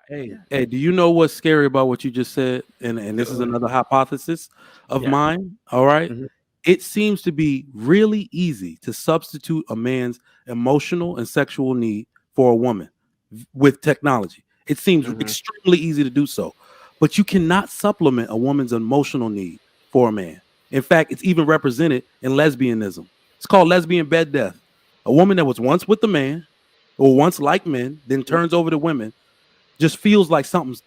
Hey, do you know what's scary about what you just said? And this is another hypothesis of Yeah. mine. All right. Hmm. It seems to be really easy to substitute a man's emotional and sexual need for a woman with technology. It seems Hmm. extremely easy to do so. But you cannot supplement a woman's emotional need for a man. In fact, it's even represented in lesbianism. It's called lesbian bed death. A woman that was once with a man or once like men, then turns over to women just feels like something's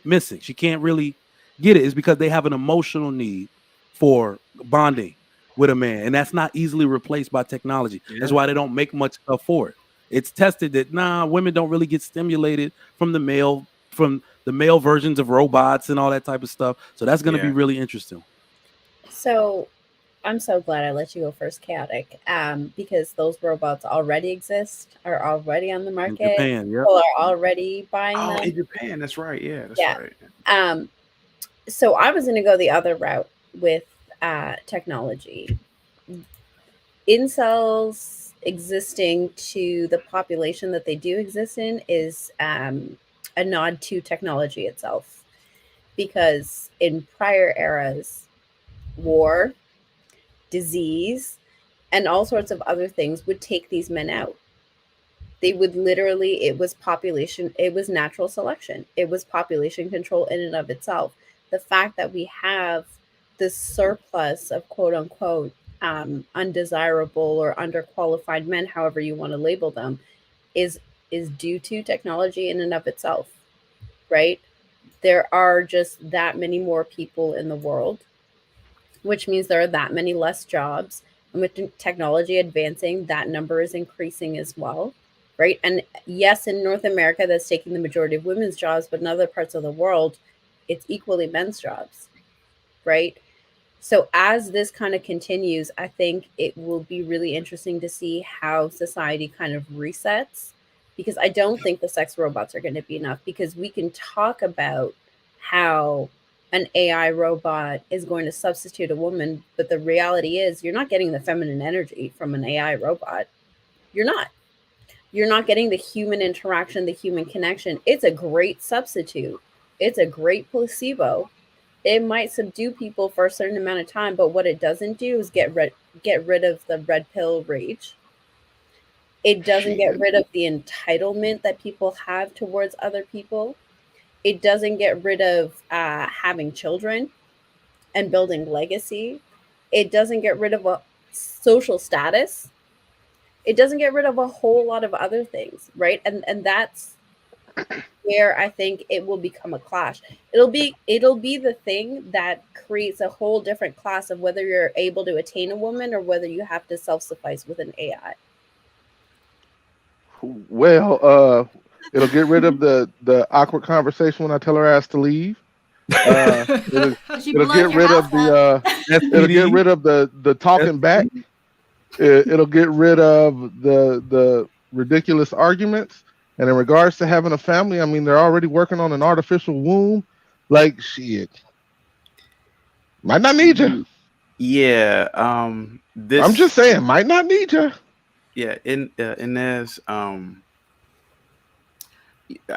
missing. She can't really get it. It's because they have an emotional need for bonding with a man, and that's not easily replaced by technology. That's Yeah. why they don't make much stuff for it. It's tested that women don't really get stimulated from the male versions of robots and all that type of stuff. So that's going to be Yeah. really interesting. So I'm so glad I let you go first, Chaotic, because those robots already exist, are already on the In market. Japan, yep. People are already buying Oh, them. in Japan. That's right. Yeah, that's Yeah. right. Um, so I was going to go the other route with technology. Incels existing to the population that they do exist in is a nod to technology itself. Because in prior eras, war, disease, and all sorts of other things would take these men out. They would literally, it was natural selection, it was population control in and of itself. The fact that we have this surplus of quote unquote undesirable or underqualified men, however you want to label them, is is due to technology in and of itself, right? There are just that many more people in the world, which means there are that many less jobs. And with technology advancing, that number is increasing as well, right? And yes, in North America, that's taking the majority of women's jobs, but in other parts of the world, it's equally men's jobs, right? So as this kind of continues, I think it will be really interesting to see how society kind of resets, because I don't think the sex robots are going to be enough, because we can talk about how an AI robot is going to substitute a woman, but the reality is you're not getting the feminine energy from an AI robot. You're not. You're not getting the human interaction, the human connection. It's a great substitute. It's a great placebo. It might subdue people for a certain amount of time, but what it doesn't do is get rid of the red pill rage. It doesn't get Shit. rid of the entitlement that people have towards other people. It doesn't get rid of having children and building legacy. It doesn't get rid of a social status. It doesn't get rid of a whole lot of other things, right? And that's where I think it will become a clash. It'll be the thing that creates a whole different class of whether you're able to attain a woman or whether you have to self suffice with an AI. Well, it'll get rid of the awkward conversation when I tell her ass to leave. It'll She it'll blows get your rid of house the up. it'll get SPD, rid of the talking back. SPD. It'll get rid of the ridiculous arguments. And in regards to having a family, I mean, they're already working on an artificial womb. Like shit, might not need you. Yeah. I'm This. just saying, might not need you. Yeah. In this.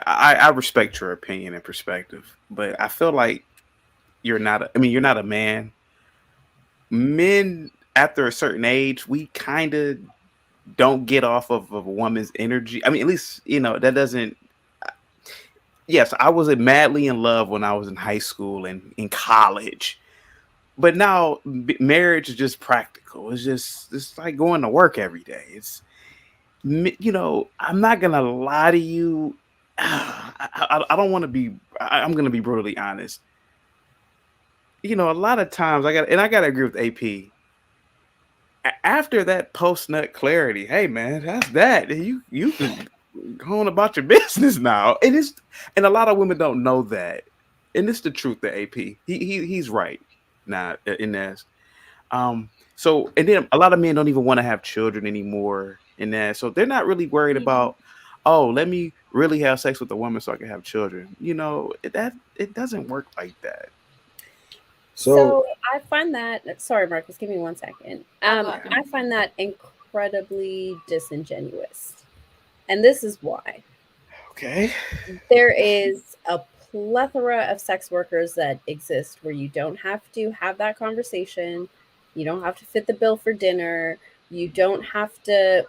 I respect your opinion and perspective, but I feel like you're not. I mean, you're not a man. Men after a certain age, we kind of don't get off of a woman's energy. I mean, at least that doesn't. Yes, I was madly in love when I was in high school and in college, but now marriage is just practical. It's like going to work every day. I'm not gonna lie to you. I don't want to be. I'm gonna be brutally honest. A lot of times I gotta agree with AP. After that post nut clarity, hey man, that's that. You can go on about your business now. And a lot of women don't know that. And it's the truth that AP. He's right. Now in this. So and then a lot of men don't even want to have children anymore in that. So they're not really worried Mhm. about, oh, let me really have sex with a woman so I can have children. It doesn't work like that. So So I find that, sorry, Marcus, give me 1 second. Oh, go ahead. I find that incredibly disingenuous. And this is why. Okay. There is a plethora of sex workers that exist where you don't have to have that conversation. You don't have to fit the bill for dinner. You don't have to,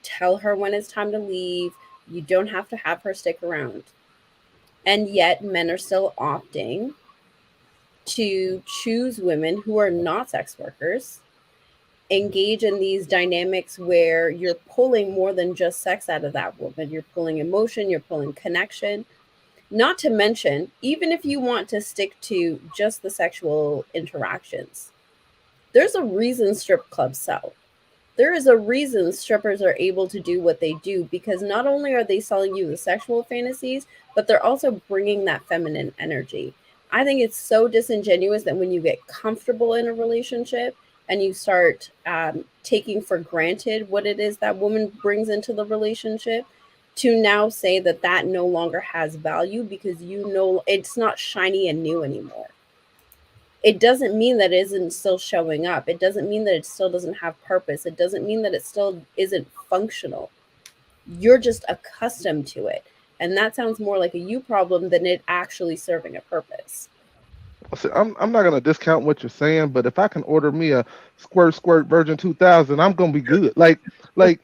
tell her when it's time to leave. You don't have to have her stick around. And yet, men are still opting to choose women who are not sex workers, engage in these dynamics where you're pulling more than just sex out of that woman. You're pulling emotion, you're pulling connection. Not to mention, even if you want to stick to just the sexual interactions, there's a reason strip clubs sell. There is a reason strippers are able to do what they do, because not only are they selling you the sexual fantasies, but they're also bringing that feminine energy. I think it's so disingenuous that when you get comfortable in a relationship and you start taking for granted what it is that woman brings into the relationship, to now say that that no longer has value because it's not shiny and new anymore. It doesn't mean that it isn't still showing up. It doesn't mean that it still doesn't have purpose. It doesn't mean that it still isn't functional. You're just accustomed to it. And that sounds more like a you problem than it actually serving a purpose. See, I'm not gonna discount what you're saying, but if I can order me a squirt Virgin 2000, I'm gonna be good. Like like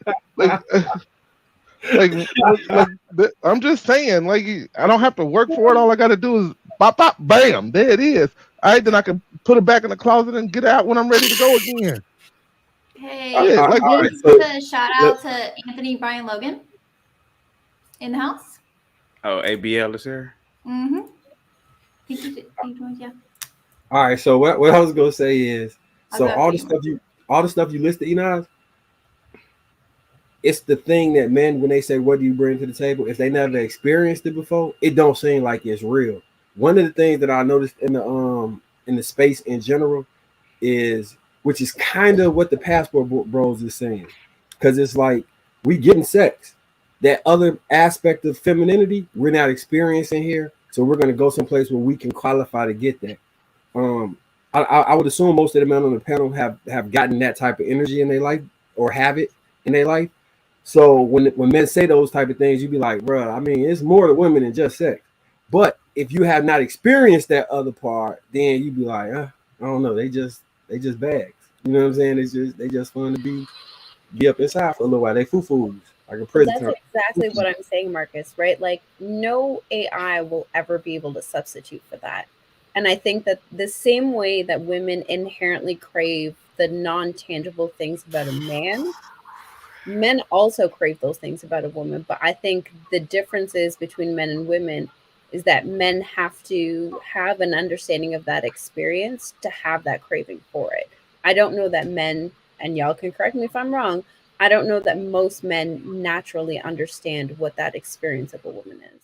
I'm just saying, like, I don't have to work for it. All I got to do is pop, pop, bam, there it is. All right, then I can put it back in the closet and get it out when I'm ready to go again. Hey, Yeah, can like we what? put a shout out to Anthony Brian Logan in the house? Oh, ABL is here. Mm-hmm. Yeah. All right. So what I was gonna say is, I'll so go all after the stuff you listed, Enos, it's the thing that men, when they say, what do you bring to the table, if they never experienced it before, it don't seem like it's real. One of the things that I noticed in the space in general is, which is kind of what the passport bros is saying, because it's like we getting sex, that other aspect of femininity we're not experiencing here, so we're going to go someplace where we can qualify to get that. um I would assume most of the men on the panel have gotten that type of energy in their life, or have it in their life. So when men say those type of things, you be like, bro, I mean, it's more to women than just sex. But if you have not experienced that other part, then you be like, I don't know, they just bags. You know what I'm saying? They just fun to be up inside for a little while. They foo-foos, like a prison That's term. exactly what I'm saying, Marcus, right? Like, no AI will ever be able to substitute for that. And I think that the same way that women inherently crave the non tangible things about a man, men also crave those things about a woman. But I think the differences between men and women is that men have to have an understanding of that experience to have that craving for it. I don't know that men, and y'all can correct me if I'm wrong, I don't know that most men naturally understand what that experience of a woman is.